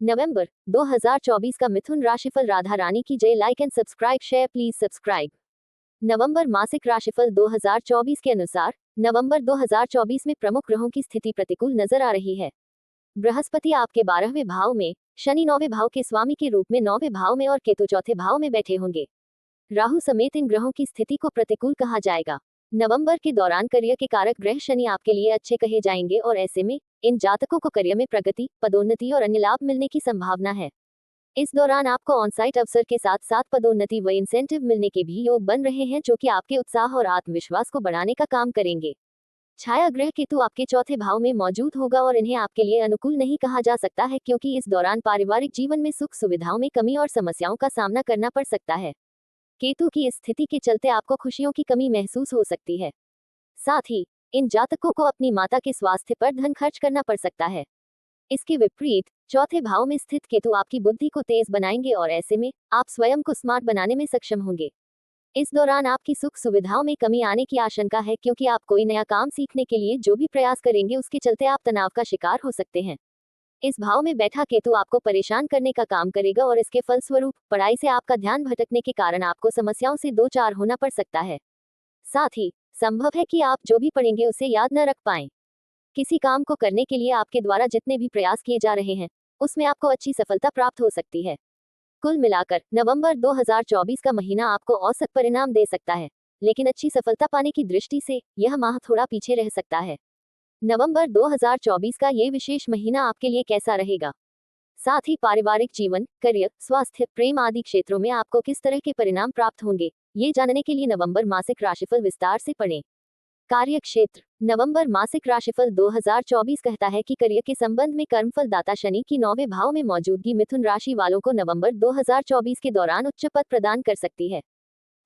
नवंबर 2024 का मिथुन राशिफल। राधा रानी की जय। Like and subscribe, share please subscribe. नवंबर मासिक राशिफल 2024 के अनुसार नवंबर 2024 में प्रमुख ग्रहों की स्थिति प्रतिकूल नजर आ रही है। बृहस्पति आपके 12वें भाव में, शनि 9वें भाव के स्वामी के रूप में 9वें भाव में और केतु चौथे भाव में बैठे होंगे। राहु समेत इन ग्रहों की स्थिति को प्रतिकूल कहा जाएगा। नवंबर के दौरान करियर के कारक ग्रह शनि आपके लिए अच्छे कहे जाएंगे और ऐसे में इन जातकों को करियर में प्रगति, पदोन्नति और अन्य लाभ मिलने की संभावना है। इस दौरान आपको ऑनसाइट अवसर के साथ साथ पदोन्नति व इंसेंटिव मिलने के भी योग बन रहे हैं, जो कि आपके उत्साह और आत्मविश्वास को बढ़ाने का काम करेंगे। छाया ग्रह केतु आपके चौथे भाव में मौजूद होगा और इन्हें आपके लिए अनुकूल नहीं कहा जा सकता है, क्योंकि इस दौरान पारिवारिक जीवन में सुख सुविधाओं में कमी और समस्याओं का सामना करना पड़ सकता है। केतु की इस स्थिति के चलते आपको खुशियों की कमी महसूस हो सकती है। साथ ही इन जातकों को अपनी माता के स्वास्थ्य पर धन खर्च करना पड़ सकता है। इसके विपरीत चौथे भाव में स्थित केतु आपकी बुद्धि को तेज बनाएंगे और ऐसे में आप स्वयं को स्मार्ट बनाने में सक्षम होंगे। इस दौरान आपकी सुख सुविधाओं में कमी आने की आशंका है, क्योंकि आप कोई नया काम सीखने के लिए जो भी प्रयास करेंगे उसके चलते आप तनाव का शिकार हो सकते हैं। इस भाव में बैठा केतु आपको परेशान करने का काम करेगा और इसके फलस्वरूप पढ़ाई से आपका ध्यान भटकने के कारण आपको समस्याओं से दो चार होना पड़ सकता है। साथ ही संभव है कि आप जो भी पढ़ेंगे उसे याद न रख पाएं। किसी काम को करने के लिए आपके द्वारा जितने भी प्रयास किए जा रहे हैं उसमें आपको अच्छी सफलता प्राप्त हो सकती है। कुल मिलाकर नवंबर 2024 का महीना आपको औसत परिणाम दे सकता है, लेकिन अच्छी सफलता पाने की दृष्टि से यह माह थोड़ा पीछे रह सकता है। नवंबर 2024 का ये विशेष महीना आपके लिए कैसा रहेगा? साथ ही पारिवारिक जीवन, करियर, स्वास्थ्य, प्रेम आदि क्षेत्रों में आपको किस तरह के परिणाम प्राप्त होंगे, ये जानने के लिए नवंबर मासिक राशिफल विस्तार से पढ़ें। कार्य क्षेत्र। नवंबर मासिक राशिफल 2024 कहता है कि करियर के संबंध में कर्मफल दाता शनि की 9वें भाव में मौजूदगी मिथुन राशि वालों को नवंबर 2024 के दौरान उच्च पद प्रदान कर सकती है।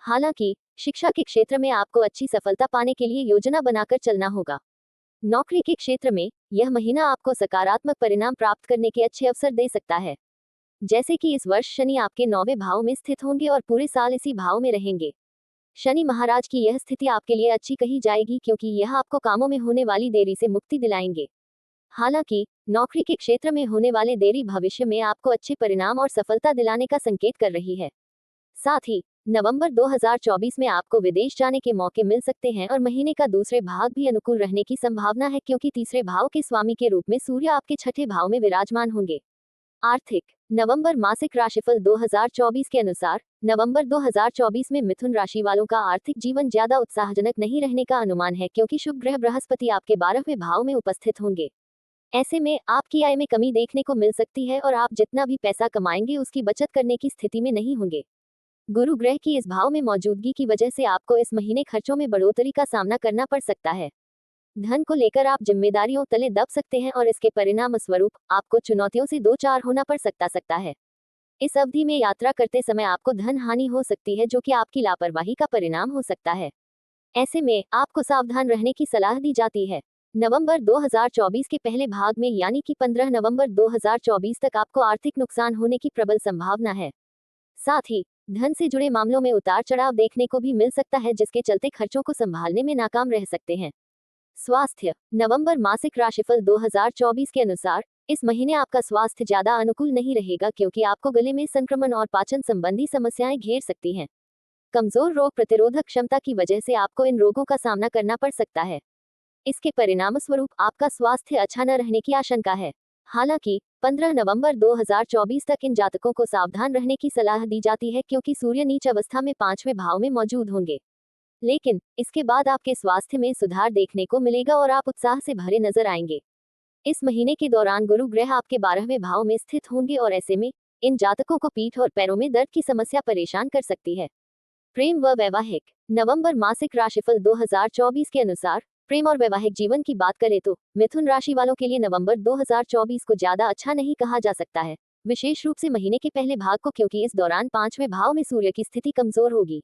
हालांकि शिक्षा के क्षेत्र में आपको अच्छी सफलता पाने के लिए योजना बनाकर चलना होगा। नौकरी के क्षेत्र में यह महीना आपको सकारात्मक परिणाम प्राप्त करने के अच्छे अवसर दे सकता है। जैसे कि इस वर्ष शनि आपके 9वें भाव में स्थित होंगे और पूरे साल इसी भाव में रहेंगे। शनि महाराज की यह स्थिति आपके लिए अच्छी कही जाएगी, क्योंकि यह आपको कामों में होने वाली देरी से मुक्ति दिलाएंगे। हालांकि नौकरी के क्षेत्र में होने वाले देरी भविष्य में आपको अच्छे परिणाम और सफलता दिलाने का संकेत कर रही है। साथ ही नवंबर 2024 में आपको विदेश जाने के मौके मिल सकते हैं और महीने का दूसरे भाग भी अनुकूल रहने की संभावना है, क्योंकि तीसरे भाव के स्वामी के रूप में सूर्य आपके छठे भाव में विराजमान होंगे। आर्थिक। नवंबर मासिक राशिफल 2024 के अनुसार नवंबर 2024 में मिथुन राशि वालों का आर्थिक जीवन ज्यादा उत्साहजनक नहीं रहने का अनुमान है, क्योंकि शुभ ग्रह बृहस्पति आपके 12वें भाव में उपस्थित होंगे। ऐसे में आपकी आय में कमी देखने को मिल सकती है और आप जितना भी पैसा कमाएंगे उसकी बचत करने की स्थिति में नहीं होंगे। गुरु ग्रह की इस भाव में मौजूदगी की वजह से आपको इस महीने खर्चों में बढ़ोतरी का सामना करना पड़ सकता है। धन को लेकर आप जिम्मेदारियों तले दब सकते हैं और इसके परिणाम स्वरूप आपको चुनौतियों से दो चार होना पड़ सकता है। इस अवधि में यात्रा करते समय आपको धन हानि हो सकती है, जो कि आपकी लापरवाही का परिणाम हो सकता है। ऐसे में आपको सावधान रहने की सलाह दी जाती है। नवंबर 2024 के पहले भाग में यानी कि 15 नवंबर 2024 तक आपको आर्थिक नुकसान होने की प्रबल संभावना है। साथ ही धन से जुड़े मामलों में उतार चढ़ाव देखने को भी मिल सकता है, जिसके चलते खर्चों को संभालने में नाकाम रह सकते हैं। स्वास्थ्य। नवंबर मासिक राशिफल 2024 के अनुसार इस महीने आपका स्वास्थ्य ज्यादा अनुकूल नहीं रहेगा, क्योंकि आपको गले में संक्रमण और पाचन संबंधी समस्याएं घेर सकती हैं। कमजोर रोग प्रतिरोधक क्षमता की वजह से आपको इन रोगों का सामना करना पड़ सकता है। इसके परिणाम स्वरूप आपका स्वास्थ्य अच्छा न रहने की आशंका है। हालांकि 15 नवंबर 2024 तक इन जातकों को सावधान रहने की सलाह दी जाती है, क्योंकि सूर्य नीच अवस्था में 5वें भाव में मौजूद होंगे। लेकिन इसके बाद आपके स्वास्थ्य में सुधार देखने को मिलेगा और आप उत्साह से भरे नजर आएंगे। इस महीने के दौरान गुरु ग्रह आपके 12वें भाव में स्थित होंगे और ऐसे में इन जातकों को पीठ और पैरों में दर्द की समस्या परेशान कर सकती है। प्रेम व वैवाहिक। नवंबर मासिक राशिफल 2024 के अनुसार प्रेम और वैवाहिक जीवन की बात करें तो मिथुन राशि वालों के लिए नवंबर 2024 को ज्यादा अच्छा नहीं कहा जा सकता है, विशेष रूप से महीने के पहले भाग को, क्योंकि इस दौरान 5वें भाव में सूर्य की स्थिति कमजोर होगी।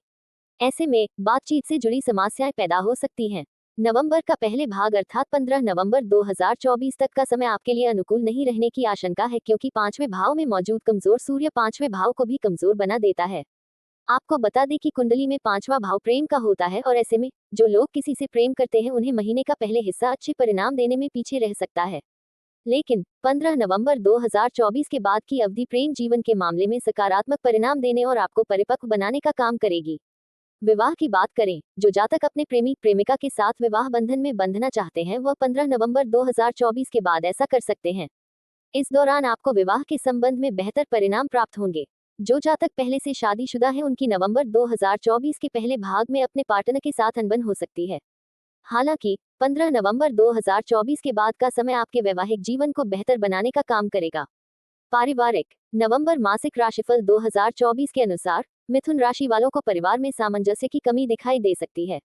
ऐसे में बातचीत से जुड़ी समस्याएं पैदा हो सकती हैं। नवंबर का पहले भाग अर्थात 15 नवंबर 2024 तक का समय आपके लिए अनुकूल नहीं रहने की आशंका है, क्योंकि 5वें भाव में मौजूद कमजोर सूर्य 5वें भाव को भी कमजोर बना देता है। आपको बता दें कि कुंडली में 5वां भाव प्रेम का होता है और ऐसे में जो लोग किसी से प्रेम करते हैं उन्हें महीने का पहले हिस्सा अच्छे परिणाम देने में पीछे रह सकता है। लेकिन 15 नवंबर 2024 के बाद की अवधि प्रेम जीवन के मामले में सकारात्मक परिणाम देने और आपको परिपक्व बनाने का काम करेगी। विवाह की बात करें, जो जातक अपने प्रेमी प्रेमिका के साथ विवाह बंधन में बंधना चाहते हैं वह 15 नवंबर 2024 के बाद ऐसा कर सकते हैं। इस दौरान आपको विवाह के संबंध में बेहतर परिणाम प्राप्त होंगे। जो जातक पहले से शादीशुदा हैं उनकी नवंबर 2024 के पहले भाग में अपने पार्टनर के साथ अनबन हो सकती है। हालांकि 15 नवंबर 2024 के बाद का समय आपके वैवाहिक जीवन को बेहतर बनाने का काम करेगा। पारिवारिक नवंबर मासिक राशिफल 2024 के अनुसार मिथुन राशि वालों को परिवार में सामंजस्य की कमी दिखाई दे सकती है।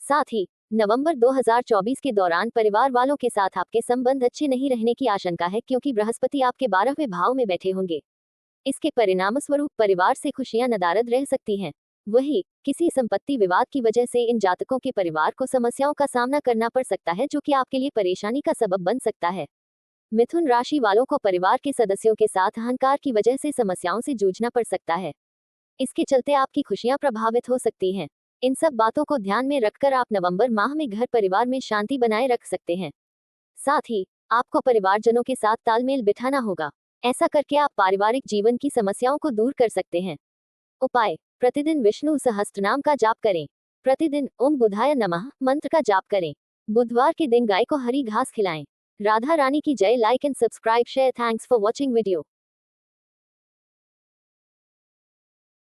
साथ ही नवंबर 2024 के दौरान परिवार वालों के साथ आपके संबंध अच्छे नहीं रहने की आशंका है, क्योंकि बृहस्पति आपके 12वें भाव में बैठे होंगे। इसके परिणामस्वरूप परिवार से खुशियां नदारद रह सकती हैं। वहीं किसी संपत्ति विवाद की वजह से इन जातकों के परिवार को समस्याओं का सामना करना पड़ सकता है, जो कि आपके लिए परेशानी का सबब बन सकता है। मिथुन राशि वालों को परिवार के सदस्यों के साथ अहंकार की वजह से समस्याओं से जूझना पड़ सकता है। इसके चलते आपकी खुशियां प्रभावित हो सकती हैं। इन सब बातों को ध्यान में रखकर आप नवंबर माह में घर परिवार में शांति बनाए रख सकते हैं। साथ ही आपको परिवारजनों के साथ तालमेल बिठाना होगा। ऐसा करके आप पारिवारिक जीवन की समस्याओं को दूर कर सकते हैं। उपाय: प्रतिदिन विष्णु सहस्त्रनाम का जाप करें। प्रतिदिन ओम बुधाय नमः मंत्र का जाप करें। बुधवार के दिन गाय को हरी घास खिलाएं। राधा रानी की जय। Like and subscribe share. Thanks for watching video.